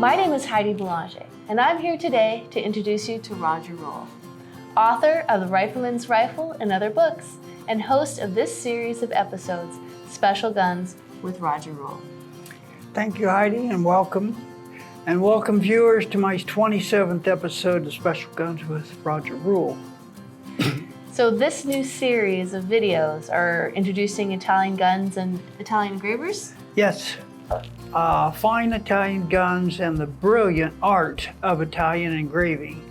My name is Heidi Boulanger, and I'm here today to introduce you to Roger Roll, author of The Rifleman's Rifle and other books, and host of this series of episodes, Special Guns with Roger Roll. Thank you, Heidi, and welcome. And welcome viewers to my 27th episode of Special Guns with Roger Roll. So this new series of videos are introducing Italian guns and Italian engravers? Yes, fine Italian guns and the brilliant art of Italian engraving.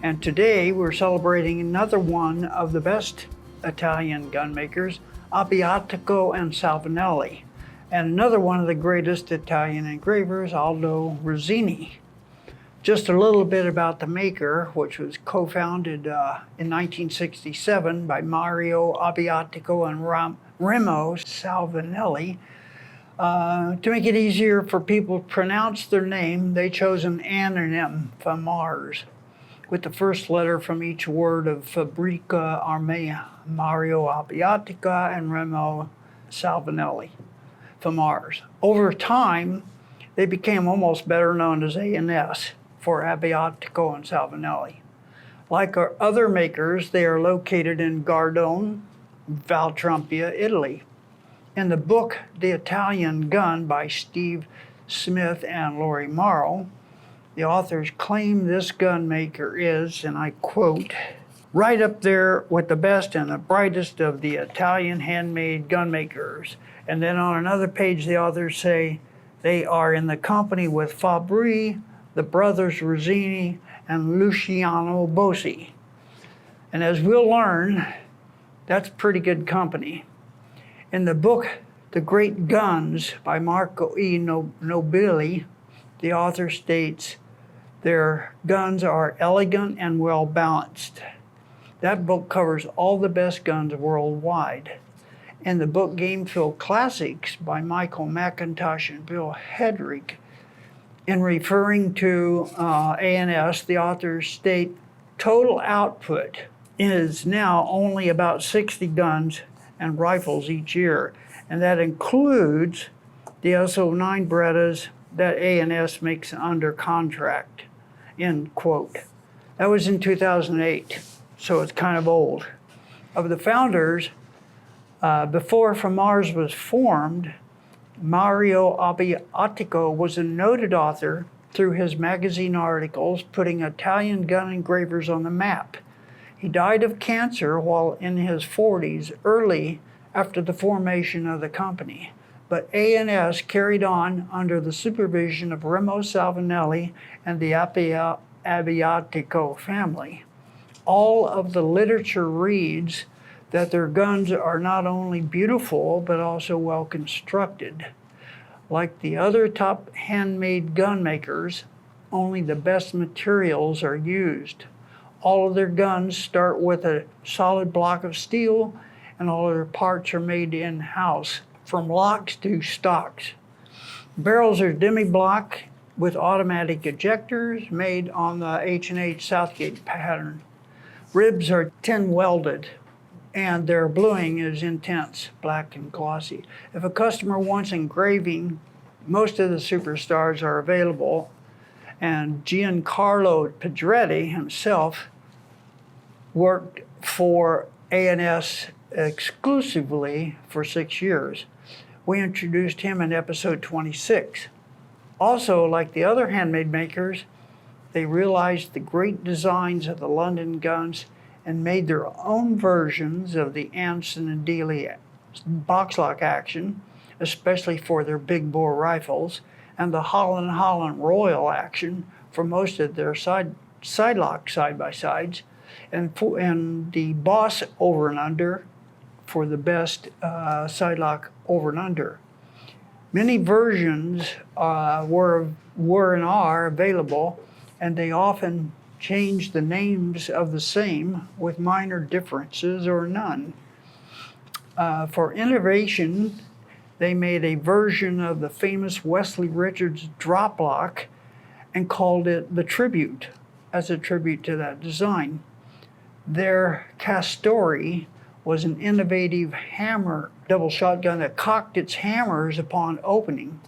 And today we're celebrating another one of the best Italian gun makers, Abbiatico and Salvinelli, and another one of the greatest Italian engravers, Aldo Rizzini. Just a little bit about the maker, which was co-founded in 1967 by Mario Abbiatico and Remo Salvinelli. To make it easier for people to pronounce their name, they chose an anonym, FAMARs, with the first letter from each word of Fabbrica Armea, Mario Abbiatico and Remo Salvinelli, FAMARs. Over time, they became almost better known as ANS for Abbiatico and Salvinelli. Like our other makers, they are located in Gardone, Valtrumpia, Italy. In the book, The Italian Gun by Steve Smith and Lori Morrow, the authors claim this gun maker is, and I quote, right up there with the best and the brightest of the Italian handmade gun makers. And then on another page, the authors say they are in the company with Fabri, the brothers Rizzini, and Luciano Bossi. And as we'll learn, that's pretty good company. In the book, The Great Guns by Marco E. Nobili, the author states, their guns are elegant and well balanced. That book covers all the best guns worldwide. In the book Gamefield Classics by Michael McIntosh and Bill Hedrick, in referring to ANS, the authors state total output is now only about 60 guns and rifles each year, and that includes the SO9 Berettas that ANS makes under contract, end quote. That was in 2008, so it's kind of old. Of the founders, before FAMARs was formed, Mario Abbiatico was a noted author through his magazine articles, putting Italian gun engravers on the map. He died of cancer while in his 40s, early after the formation of the company. But ANS carried on under the supervision of Remo Salvinelli and the Abbiatico family. All of the literature reads that their guns are not only beautiful, but also well constructed. Like the other top handmade gun makers, only the best materials are used. All of their guns start with a solid block of steel, and all of their parts are made in-house, from locks to stocks. Barrels are demi-block with automatic ejectors made on the H&H Southgate pattern. Ribs are tin welded, and their bluing is intense, black and glossy. If a customer wants engraving, most of the superstars are available, and Giancarlo Pedretti himself worked for ANS exclusively for 6 years. We introduced him in episode 26. Also, like the other handmade makers, they realized the great designs of the London guns and made their own versions of the Anson and Dealey box-lock action, especially for their big bore rifles, and the Holland Royal action for most of their side-lock side-by-sides, and the Boss over and under for the best side-lock over and under. Many versions were and are available, and they often change the names of the same with minor differences or none. For innovation, they made a version of the famous Wesley Richards drop lock and called it the Tribute, as a tribute to that design. Their Castori was an innovative hammer double shotgun that cocked its hammers upon opening.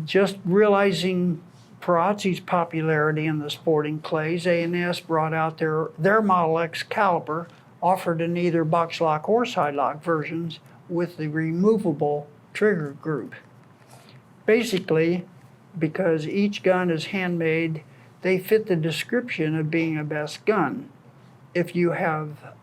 Just realizing Perazzi's popularity in the sporting clays, A&S brought out their Model X caliber, offered in either box lock or side lock versions with the removable trigger group. Basically, because each gun is handmade, they fit the description of being a best gun. If you have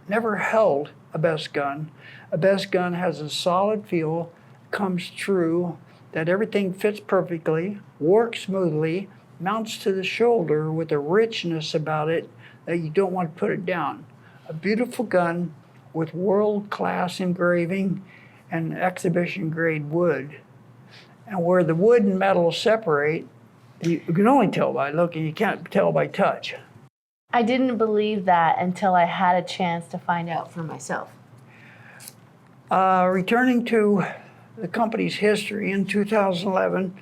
never held a best gun has a solid feel, comes true, that everything fits perfectly, works smoothly, mounts to the shoulder with a richness about it that you don't want to put it down. A beautiful gun with world-class engraving and exhibition-grade wood. And where the wood and metal separate, you can only tell by looking, you can't tell by touch. I didn't believe that until I had a chance to find out for myself. Returning to the company's history, in 2011,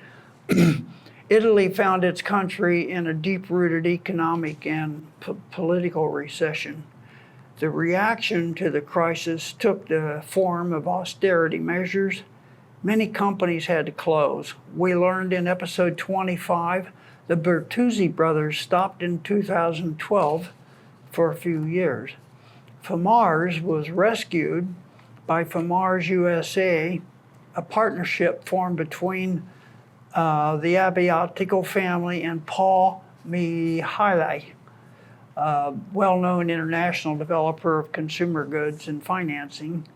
Italy found its country in a deep-rooted economic and political recession. The reaction to the crisis took the form of austerity measures. Many companies had to close. We learned in episode 25, the Bertuzzi brothers stopped in 2012 for a few years. FAMARs was rescued by FAMARs USA, a partnership formed between the Abbiatico family and Paul Mihaly, a well-known international developer of consumer goods and financing,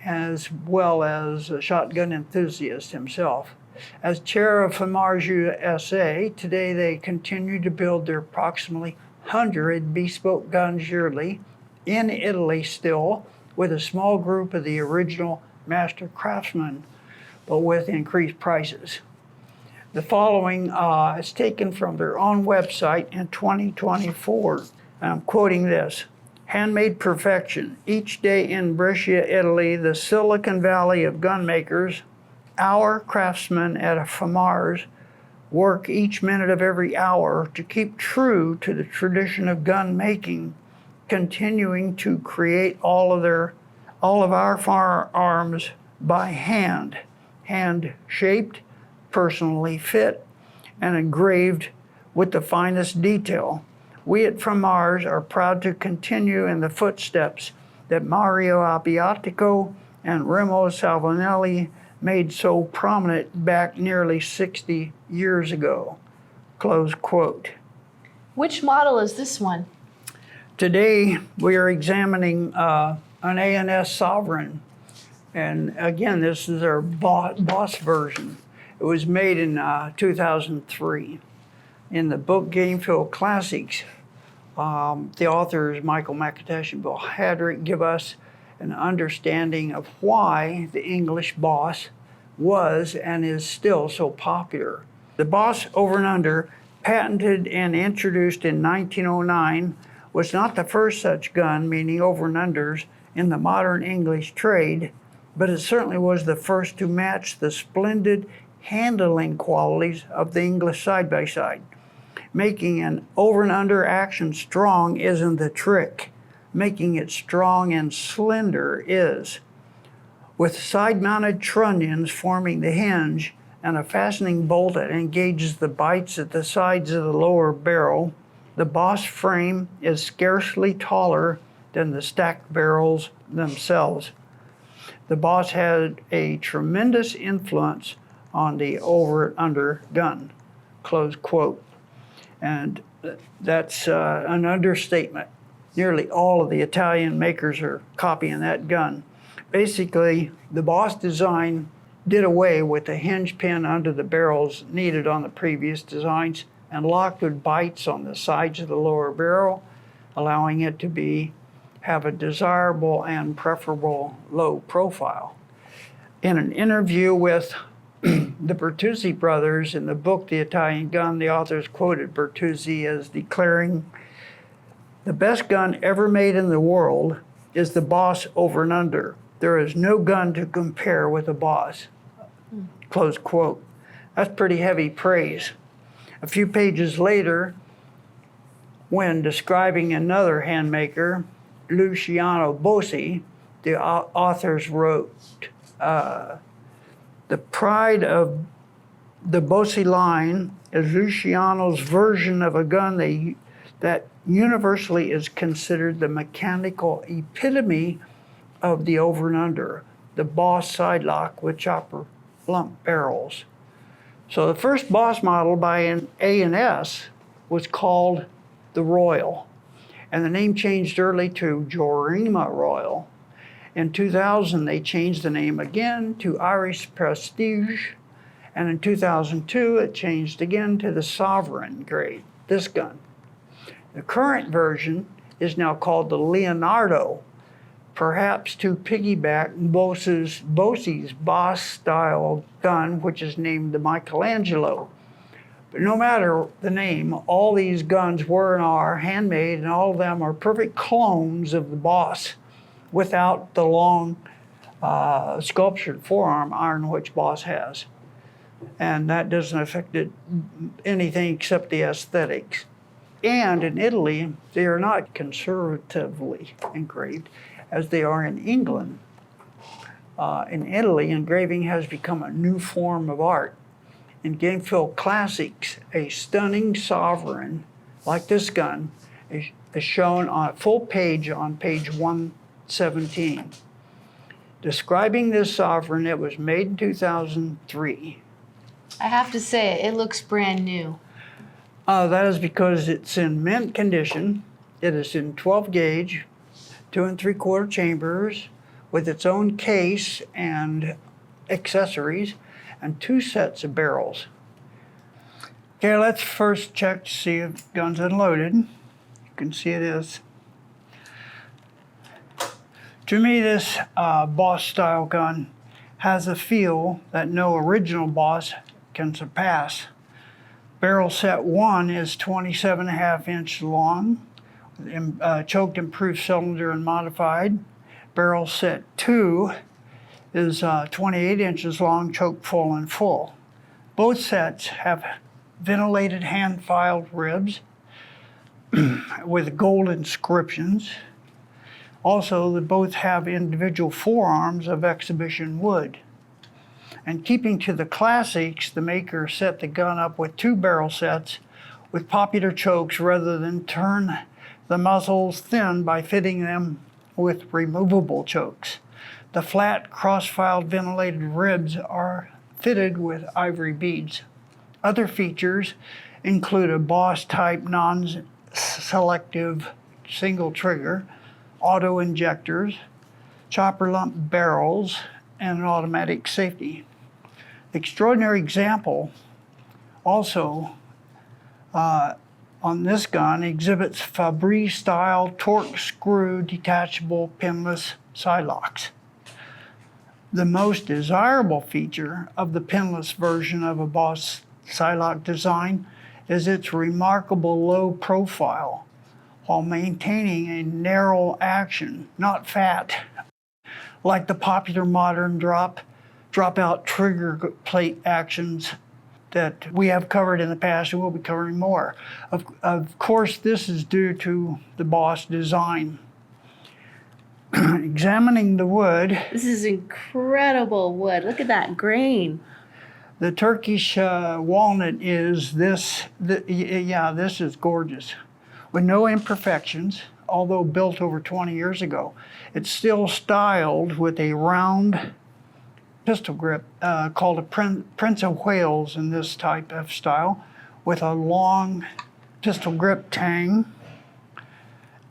as well as a shotgun enthusiast himself. As chair of FAMARs USA, today they continue to build their approximately 100 bespoke guns yearly in Italy still, with a small group of the original master craftsmen, but with increased prices. The following is taken from their own website in 2024. I'm quoting this. Handmade perfection. Each day in Brescia, Italy, the Silicon Valley of gun makers, our craftsmen at FAMARs work each minute of every hour to keep true to the tradition of gun making, continuing to create all of our firearms by hand shaped, personally fit, and engraved with the finest detail. We at FAMARs are proud to continue in the footsteps that Mario Abbiatico and Remo Salvinelli made so prominent back nearly 60 years ago. Close quote. Which model is this one? Today, we are examining an A&S Sovereign. And again, this is our boss version. It was made in 2003. In the book Gamefield Classics, the authors Michael McIntosh and Bill Hadrick give us an understanding of why the English Boss was and is still so popular. The Boss Over and Under, patented and introduced in 1909, was not the first such gun, meaning over and unders, in the modern English trade, but it certainly was the first to match the splendid handling qualities of the English side-by-side. Making an over and under action strong isn't the trick. Making it strong and slender is. With side-mounted trunnions forming the hinge and a fastening bolt that engages the bites at the sides of the lower barrel, the Boss frame is scarcely taller than the stacked barrels themselves. The Boss had a tremendous influence on the over and under gun. Close quote. And that's an understatement. Nearly all of the Italian makers are copying that gun. Basically, the Boss design did away with the hinge pin under the barrels needed on the previous designs and locked with bites on the sides of the lower barrel, allowing it to have a desirable and preferable low profile. In an interview with the Bertuzzi brothers in the book The Italian Gun, the authors quoted Bertuzzi as declaring, "The best gun ever made in the world is the Boss Over and Under. There is no gun to compare with the Boss." Close quote. That's pretty heavy praise. A few pages later, when describing another handmaker, Luciano Bossi, the authors wrote, "The pride of The Bossi line is Luciano's version of a gun that universally is considered the mechanical epitome of the over and under, the Boss sidelock with chopper lump barrels. So the first Boss model by an A&S was called the Royal, and the name changed early to Jorima Royal. In 2000, they changed the name again to Irish Prestige, and in 2002, it changed again to the Sovereign grade, this gun. The current version is now called the Leonardo, perhaps to piggyback Bossi's Boss-style gun, which is named the Michelangelo. But no matter the name, all these guns were and are handmade, and all of them are perfect clones of the Boss, without the long sculptured forearm iron which Boss has. And that doesn't affect anything except the aesthetics. And in Italy, they are not conservatively engraved as they are in England. In Italy, engraving has become a new form of art. In Gamefield Classics, a stunning Sovereign, like this gun, is shown on a full page on page 117. Describing this Sovereign, it was made in 2003. I have to say, it looks brand new. That is because it's in mint condition. It is in 12 gauge, 2 3/4 chambers, with its own case and accessories, and 2 sets of barrels. Okay, let's first check to see if the gun's unloaded. You can see it is. To me, this Boss style gun has a feel that no original Boss can surpass. Barrel set 1 is 27.5 inches long, choked improved cylinder and modified. Barrel set 2 is 28 inches long, choked full and full. Both sets have ventilated hand-filed ribs with gold inscriptions. Also, they both have individual forearms of exhibition wood. And keeping to the classics, the maker set the gun up with 2 barrel sets with popular chokes rather than turn the muzzles thin by fitting them with removable chokes. The flat, cross-filed ventilated ribs are fitted with ivory beads. Other features include a Boss-type non-selective single trigger, auto injectors, chopper lump barrels, and an automatic safety. The extraordinary example also on this gun exhibits Fabry-style torque screw detachable pinless sidelocks. The most desirable feature of the pinless version of a Boss sidelock design is its remarkable low profile while maintaining a narrow action, not fat, like the popular modern drop-out trigger plate actions that we have covered in the past and we'll be covering more. Of course, this is due to the Boss design. Examining the wood. This is incredible wood. Look at that grain. The Turkish walnut is this is gorgeous. With no imperfections, although built over 20 years ago. It's still styled with a round pistol grip called a Prince of Wales in this type of style, with a long pistol grip tang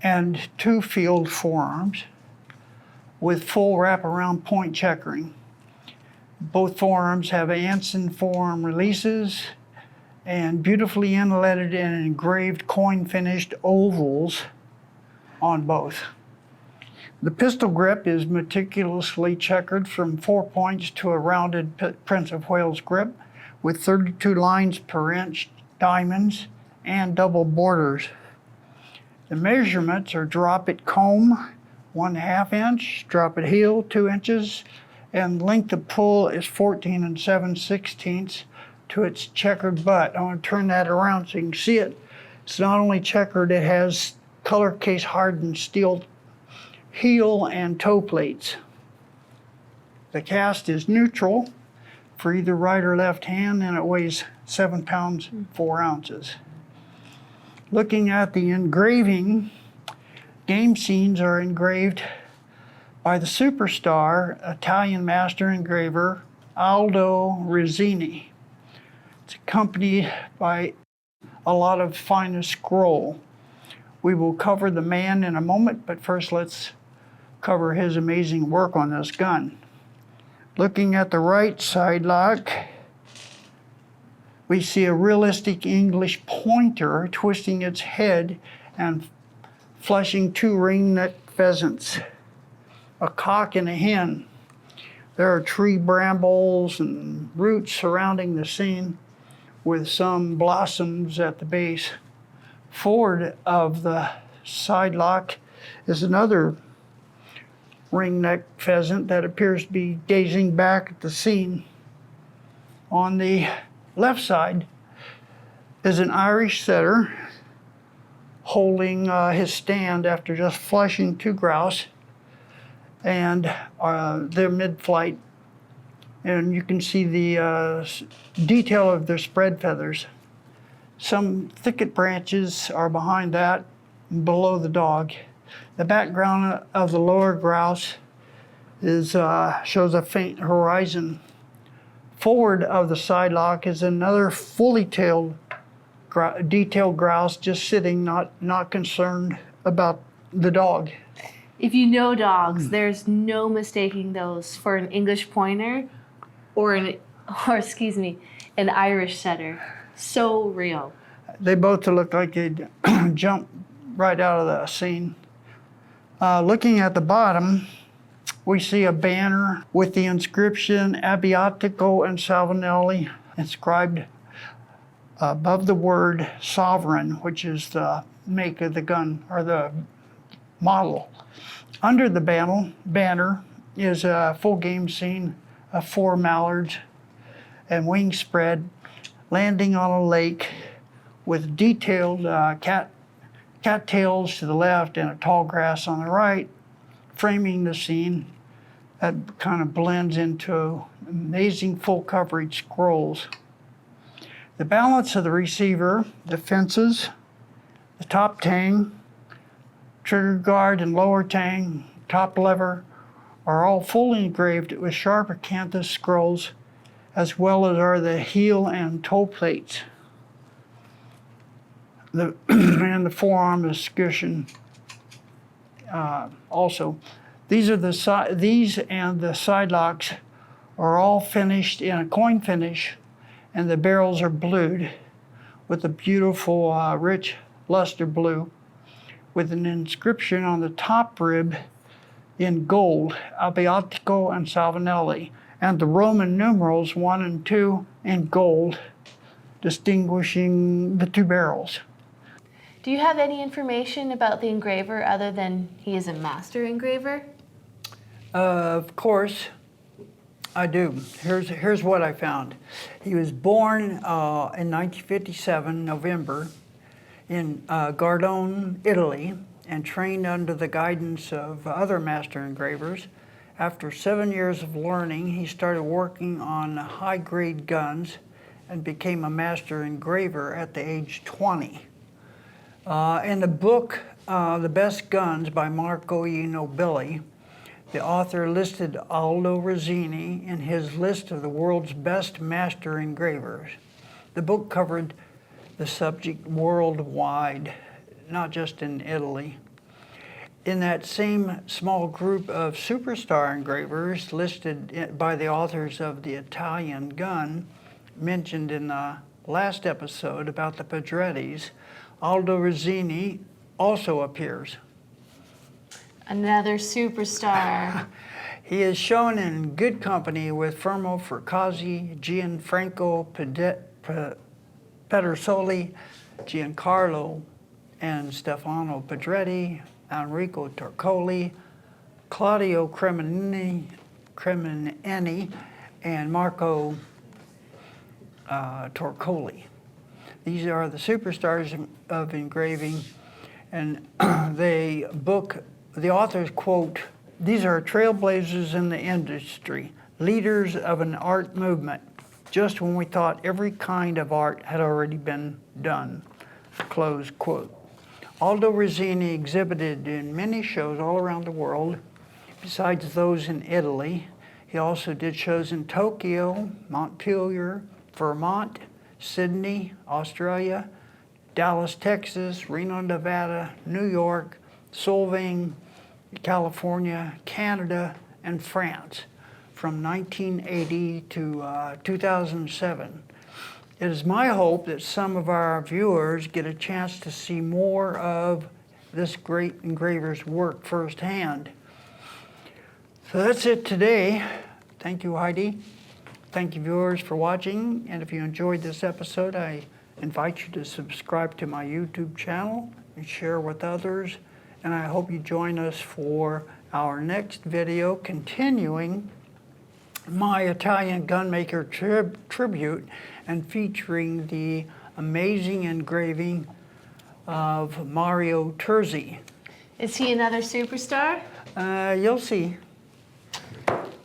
and 2 field forearms with full wraparound point checkering. Both forearms have Anson forearm releases and beautifully inletted and engraved coin-finished ovals on both. The pistol grip is meticulously checkered from 4 points to a rounded Prince of Wales grip with 32 lines per inch, diamonds, and double borders. The measurements are drop at comb, 1/2 inch, drop at heel, 2 inches, and length of pull is 14 7/16 to its checkered butt. I want to turn that around so you can see it. It's not only checkered, it has color case hardened steel heel and toe plates. The cast is neutral, for either right or left hand, and it weighs 7 pounds, 4 ounces. Looking at the engraving, game scenes are engraved by the superstar Italian master engraver Aldo Rizzini. It's accompanied by a lot of fine scroll. We will cover the man in a moment, but first let's cover his amazing work on this gun. Looking at the right side lock, we see a realistic English pointer twisting its head and flushing 2 ring-neck pheasants, a cock and a hen. There are tree brambles and roots surrounding the scene, with some blossoms at the base. Forward of the side lock is another ring-neck pheasant that appears to be gazing back at the scene. On the left side is an Irish setter holding his stand after just flushing 2 grouse, and they're mid-flight, and you can see the detail of their spread feathers. Some thicket branches are behind that, below the dog. The background of the lower grouse shows a faint horizon. Forward of the side lock is another fully detailed grouse just sitting, not concerned about the dog. If you know dogs, there's no mistaking those for an English pointer or an Irish setter. So real. They both look like they'd jump right out of the scene. Looking at the bottom, we see a banner with the inscription Abbiatico and Salvinelli inscribed above the word sovereign, which is the make of the gun, or the model. Under the banner is a full game scene of 4 mallards and wing spread landing on a lake with detailed cattails to the left and a tall grass on the right, framing the scene. That kind of blends into amazing full coverage scrolls. The balance of the receiver, the fences, the top tang, trigger guard and lower tang, top lever, are all fully engraved with sharp acanthus scrolls, as well as are the heel and toe plates. And the forearm escutcheon also. These and the side locks are all finished in a coin finish, and the barrels are blued with a beautiful rich luster blue, with an inscription on the top rib in gold, Abbiatico and Salvinelli, and the Roman numerals 1 and 2 in gold, distinguishing the 2 barrels. Do you have any information about the engraver other than he is a master engraver? Of course, I do. Here's what I found. He was born in 1957, November, in Gardone, Italy, and trained under the guidance of other master engravers. After 7 years of learning, he started working on high-grade guns and became a master engraver at the age 20. In the book, The Best Guns by Marco E. Nobili, the author listed Aldo Rizzini in his list of the world's best master engravers. The book covered the subject worldwide, not just in Italy. In that same small group of superstar engravers listed by the authors of the Italian gun, mentioned in the last episode about the Pedrettis, Aldo Rizzini also appears. Another superstar. He is shown in good company with Fermo Fracassi, Gianfranco Pedersoli, Giancarlo and Stefano Pedretti, Enrico Torcoli, Claudio Cremonini, and Marco Torcoli. These are the superstars of engraving, and the authors quote, "These are trailblazers in the industry, leaders of an art movement. just when we thought every kind of art had already been done. Close quote. Aldo Rizzini exhibited in many shows all around the world, besides those in Italy. He also did shows in Tokyo, Montpelier, Vermont, Sydney, Australia, Dallas, Texas, Reno, Nevada, New York, Solvang, California, Canada, and France from 1980 to 2007. It is my hope that some of our viewers get a chance to see more of this great engraver's work firsthand. So that's it today. Thank you, Heidi. Thank you, viewers, for watching. And if you enjoyed this episode, I invite you to subscribe to my YouTube channel and share with others. And I hope you join us for our next video continuing my Italian gunmaker tribute and featuring the amazing engraving of Mario Terzi. Is he another superstar? You'll see.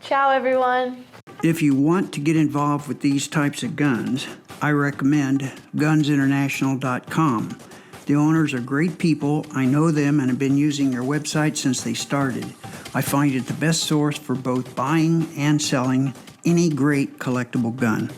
Ciao, everyone. If you want to get involved with these types of guns, I recommend gunsinternational.com. The owners are great people. I know them and have been using their website since they started. I find it the best source for both buying and selling any great collectible gun.